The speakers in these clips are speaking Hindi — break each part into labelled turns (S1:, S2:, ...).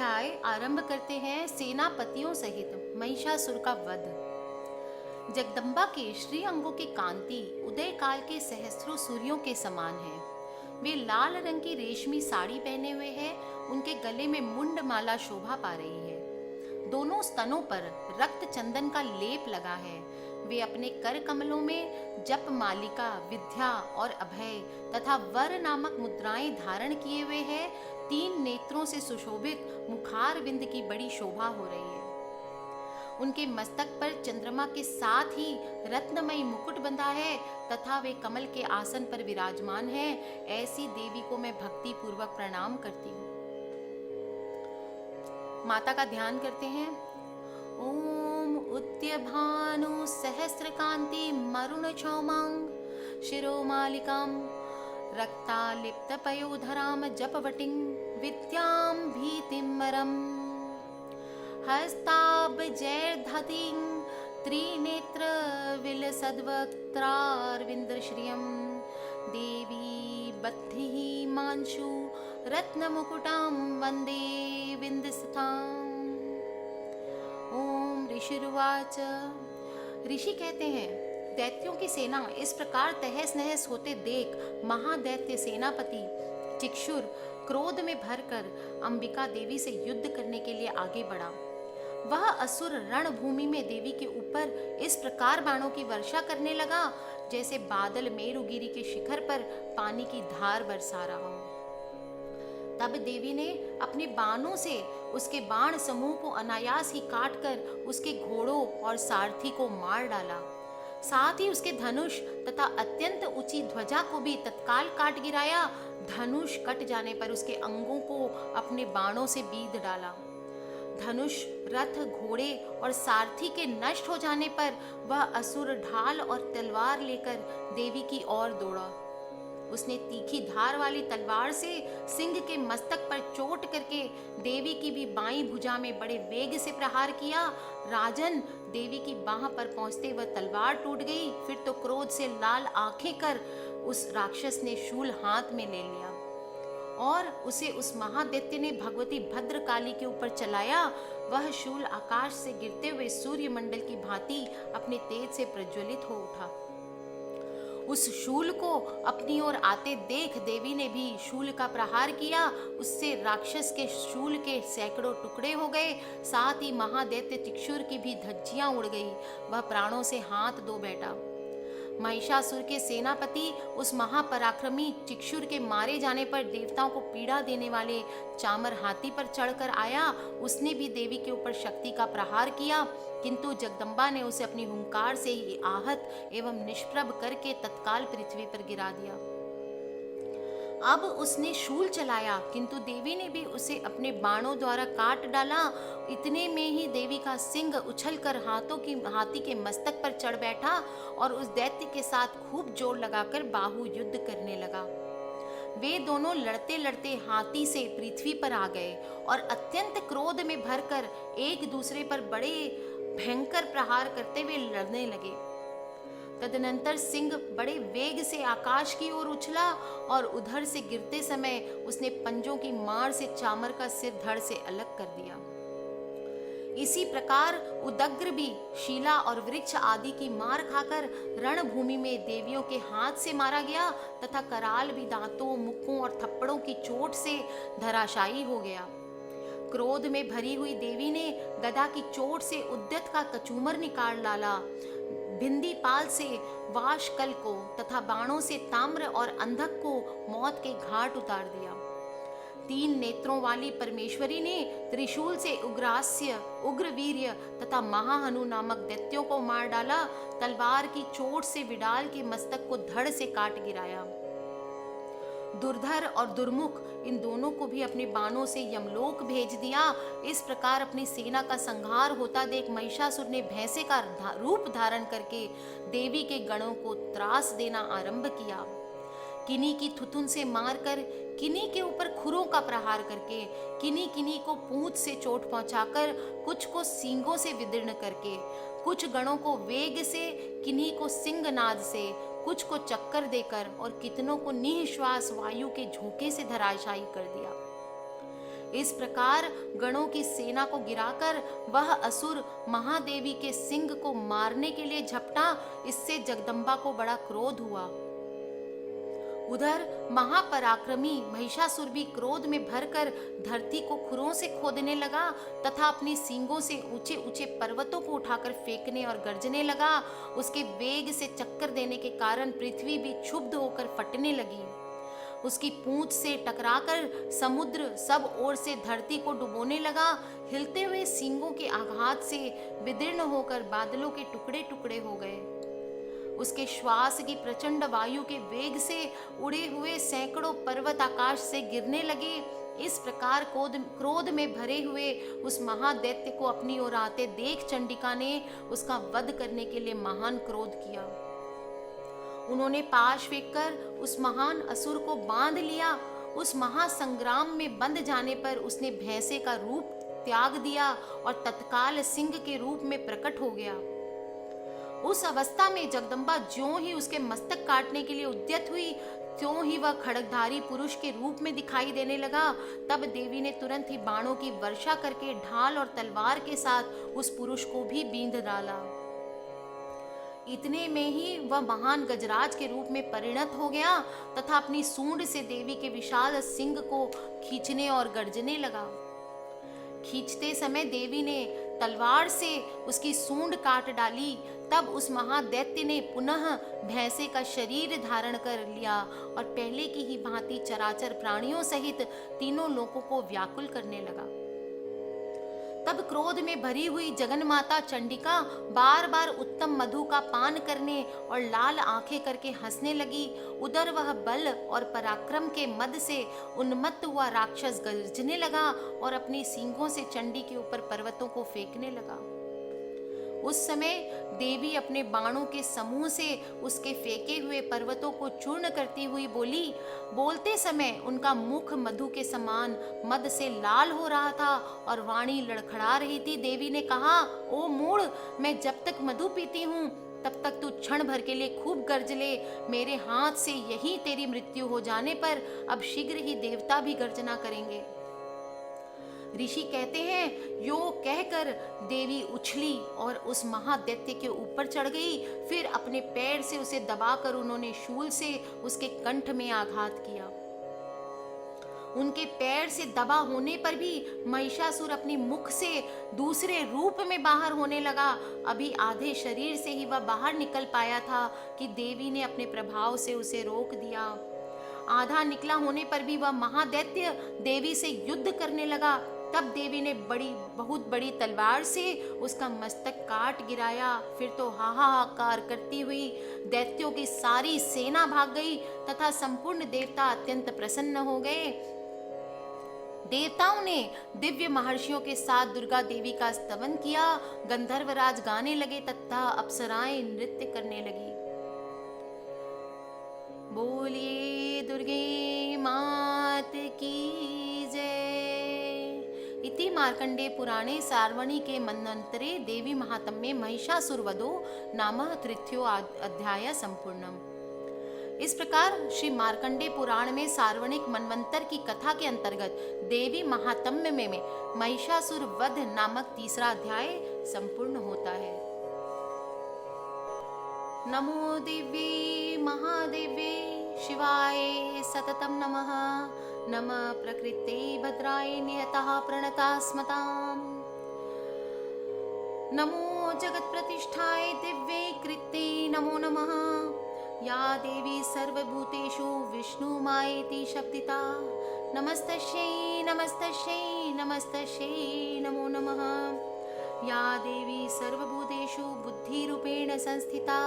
S1: अध्याय आरंभ करते हैं सेनापतियों सहित महिषासुर का वध। जगदम्बा के श्री अंगों की कांति उदय काल के सहस्त्रों सूर्यों के समान है। वे लाल रंग की रेशमी साड़ी पहने हुए हैं। उनके गले में मुंड माला शोभा पा रही है। दोनों स्तनों पर रक्त चंदन का लेप लगा है। वे अपने कर कमलों में जप मालिका, विद्या और अभय तथा वर नामक मुद्राएं धारण किए हुए हैं। 3 नेत्रों से सुशोभित मुखार विंद की बड़ी शोभा हो रही है। उनके मस्तक पर चंद्रमा के साथ ही रत्नमयी मुकुट बंधा है तथा वे कमल के आसन पर विराजमान है। ऐसी देवी को मैं भक्ति पूर्वक प्रणाम करती हूँ। माता का ध्यान करते हैं। ओम उद्यभानु सहस्रकांति मरुण चौमांग शिरोमालिकां रक्तालिप्त पयोधराम जपवटिं विद्यां भीतिमरम् हस्ताब्जैर्धतिं त्रिनेत्र विलसद्वक्त्रारविन्दश्रियं देवी बद्धिः मांशु रत्नमुकुटां वन्दे विन्दस्ताम्। ओम ऋषिरुवाच। ऋषि कहते हैं, दैत्यों की सेना इस प्रकार तहस नहस होते देख महादैत्य सेनापति चिक्षुर क्रोध में भरकर अंबिका देवी से युद्ध करने के लिए आगे बढ़ा। वह असुर रणभूमि में देवी के ऊपर इस प्रकार बाणों की वर्षा करने लगा जैसे बादल मेरुगिरी के शिखर पर पानी की धार बरसा रहा हो। तब देवी ने अपने बाणों से उसके बाण समूह को अनायास ही काटकर उसके घोड़ों और सारथी को मार डाला। साथ ही उसके धनुष तथा अत्यंत ऊंची ध्वजा को भी तत्काल काट गिराया। धनुष कट जाने पर उसके अंगों को अपने बाणों से बीध डाला। धनुष, रथ, घोड़े और सारथी के नष्ट हो जाने पर वह असुर ढाल और तलवार लेकर देवी की ओर दौड़ा। उसने तीखी धार वाली तलवार से सिंह के मस्तक पर चोट करके देवी की भी बाईं भुजा में बड़े वेग से प्रहार किया। राजन, देवी की बाह पर पहुंचते वह तलवार टूट गई। फिर तो क्रोध से लाल आंखें कर उस राक्षस ने शूल हाथ में ले लिया और उसे उस महादैत्य ने भगवती भद्रकाली के ऊपर चलाया। वह शूल आकाश से गिरते हुए सूर्यमंडल की भांति अपने तेज से प्रज्वलित हो उठा। उस शूल को अपनी ओर आते देख देवी ने भी शूल का प्रहार किया। उससे राक्षस के शूल के सैकड़ों टुकड़े हो गए। साथ ही महादैत्य चिक्षुर की भी धज्जियां उड़ गई। वह प्राणों से हाथ धो बैठा। महिषासुर के सेनापति उस महापराक्रमी चिक्षुर के मारे जाने पर देवताओं को पीड़ा देने वाले चामर हाथी पर चढ़कर आया। उसने भी देवी के ऊपर शक्ति का प्रहार किया, किंतु जगदम्बा ने उसे अपनी हुंकार से ही आहत एवं निष्प्रभ करके तत्काल पृथ्वी पर गिरा दिया। अब उसने शूल चलाया, किंतु देवी ने भी उसे अपने बाणों द्वारा काट डाला। इतने में ही देवी का सिंह उछलकर हाथी के मस्तक पर चढ़ बैठा और उस दैत्य के साथ खूब जोर लगाकर बाहु युद्ध करने लगा। वे दोनों लड़ते लड़ते हाथी से पृथ्वी पर आ गए और अत्यंत क्रोध में भरकर एक दूसरे पर बड़े भयंकर प्रहार करते हुए लड़ने लगे। तदनंतर सिंह बड़े वेग से आकाश की ओर उछला और उधर से गिरते समय उसने पंजों की मार से चामर का सिर धड़ से अलग कर दिया। इसी प्रकार उदग्र भी शीला और वृक्ष आदि की मार खाकर रणभूमि में देवियों के हाथ से मारा गया तथा कराल भी दांतों, मुक्कों और थप्पड़ों की चोट से धराशायी हो गया। क्रोध में भरी हुई देवी ने गदा की चोट से उद्यत का कचूमर निकाल डाला। भिंदी पाल से वाशकल को तथा बाणों से ताम्र और अंधक को मौत के घाट उतार दिया। 3 नेत्रों वाली परमेश्वरी ने त्रिशूल से उग्रास्य, उग्रवीर्य तथा महाहनु नामक दैत्यों को मार डाला। तलवार की चोट से विडाल के मस्तक को धड़ से काट गिराया। दुर्धर और दुर्मुख इन दोनों को भी अपने बाणों से यमलोक भेज दिया। इस प्रकार अपनी सेना का संहार होता देख महिषासुर ने भैंसे का रूप धारण करके देवी के गणों को त्रास देना आरंभ किया। किन्हीं की थुथुन से मारकर, किन्हीं के ऊपर खुरों का प्रहार करके, किन्हीं को पूंछ से चोट पहुंचाकर, कुछ को सींगों से विदीर्ण करके, कुछ गणों को वेग से, किन्हीं को सिंहनाद से, कुछ को चक्कर देकर और कितनों को निःश्वास वायु के झोंके से धराशायी कर दिया। इस प्रकार गणों की सेना को गिराकर वह असुर महादेवी के सिंह को मारने के लिए झपटा। इससे जगदम्बा को बड़ा क्रोध हुआ। उधर महापराक्रमी महिषासुर भी क्रोध में भरकर धरती को खुरों से खोदने लगा तथा अपनी सींगों से ऊंचे ऊंचे पर्वतों को उठाकर फेंकने और गर्जने लगा। उसके वेग से चक्कर देने के कारण पृथ्वी भी क्षुब्ध होकर फटने लगी। उसकी पूंछ से टकराकर समुद्र सब ओर से धरती को डुबोने लगा। हिलते हुए सींगों के आघात से विदीर्ण होकर बादलों के टुकड़े टुकड़े हो गए। उसके श्वास की प्रचंड वायु के वेग से उड़े हुए सैकड़ों पर्वत आकाश से गिरने लगे। इस प्रकार क्रोध में भरे हुए उस महादैत्य को अपनी ओर आते देख चंडिका ने उसका वध करने के लिए महान क्रोध किया। उन्होंने पाश फेंककर उस महान असुर को बांध लिया। उस महासंग्राम में बंध जाने पर उसने भैंसे का रूप त्याग दिया और तत्काल सिंह के रूप में प्रकट हो गया। उस अवस्था में जगदम्बा ज्यों ही उसके मस्तक काटने के लिए उद्यत हुई, त्यों ही वह खड्गधारी पुरुष के रूप में दिखाई देने लगा। तब देवी ने तुरंत ही बाणों की वर्षा करके ढाल और तलवार के साथ उस पुरुष को भी बींध डाला। इतने में ही वह महान गजराज के रूप में परिणत हो गया तथा अपनी सूंड से देवी के विशाल सिंग को खींचने और गर्जने लगा। खींचते समय देवी ने तलवार से उसकी सूंड काट डाली। तब उस महादैत्य ने पुनः भैंसे का शरीर धारण कर लिया और पहले की ही भांति चराचर प्राणियों सहित तीनों लोकों को व्याकुल करने लगा। तब क्रोध में भरी हुई जगन माता चंडिका बार बार उत्तम मधु का पान करने और लाल आंखें करके हंसने लगी। उधर वह बल और पराक्रम के मद से उन्मत्त हुआ राक्षस गर्जने लगा और अपनी सींगों से चंडी के ऊपर पर्वतों को फेंकने लगा। उस समय देवी अपने बाणों के समूह से उसके फेंके हुए पर्वतों को चूर्ण करती हुई बोली। बोलते समय उनका मुख मधु के समान मद से लाल हो रहा था और वाणी लड़खड़ा रही थी। देवी ने कहा, ओ मूढ़, मैं जब तक मधु पीती हूँ तब तक तू क्षण भर के लिए खूब गर्ज ले। मेरे हाथ से यही तेरी मृत्यु हो जाने पर अब शीघ्र ही देवता भी गर्जना करेंगे। ऋषि कहते हैं, यो कहकर देवी उछली और उस महादैत्य के ऊपर चढ़ गई। फिर अपने पैर से उसे दबाकर उन्होंने शूल से उसके कंठ में आघात किया। उनके पैर से दबा होने पर भी महिषासुर अपनी मुख से दूसरे रूप में बाहर होने लगा। अभी आधे शरीर से ही वह बाहर निकल पाया था कि देवी ने अपने प्रभाव से उसे रोक दिया। आधा निकला होने पर भी वह महादैत्य देवी से युद्ध करने लगा। तब देवी ने बहुत बड़ी तलवार से उसका मस्तक काट गिराया। फिर तो हाहाकार करती हुई दैत्यों की सारी सेना भाग गई तथा संपूर्ण देवता अत्यंत प्रसन्न हो गए। देवताओं ने दिव्य महर्षियों के साथ दुर्गा देवी का स्तवन किया। गंधर्वराज गाने लगे तथा अप्सराएं नृत्य करने लगी। बोलिए दुर्गे मात की जय। इति मार्कंडे पुराणे सार्वणिके मन्वन्तरे देवी महात्म्ये महिषासुरवधो नाम तृतीयो अध्याय संपूर्णम। इस प्रकार श्री मार्कंडे पुराण में सार्वणिक मनवंतर की कथा के अंतर्गत देवी महात्म्य में महिषासुर वध नामक तीसरा अध्याय संपूर्ण होता है। नमो दिव्ये महादेव्ये शिवाय सततं नमः। नमः प्रकृते भद्राय नियतः प्रणतास्मताम्। नमो जगत्प्रतिष्ठाय दिव्ये कृत्ये नमो नमः। या देवी सर्वभूतेषु विष्णुमायेति शब्दिता। नमस्तस्यै नमस्तस्यै नमस्तस्यै नमो नमः। या देवी सर्वभूतेषु बुद्धिरूपेण संस्थिता।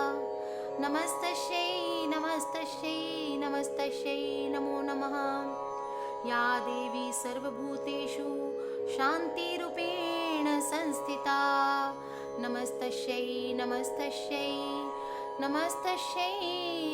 S1: नमस्तस्यै नमस्तस्यै नमस्तस्यै नमो नमः। या देवी सर्वभूतेषु शान्तिरूपेण संस्थिता। नमस्तस्यै नमस्तस्यै नमस्तस्यै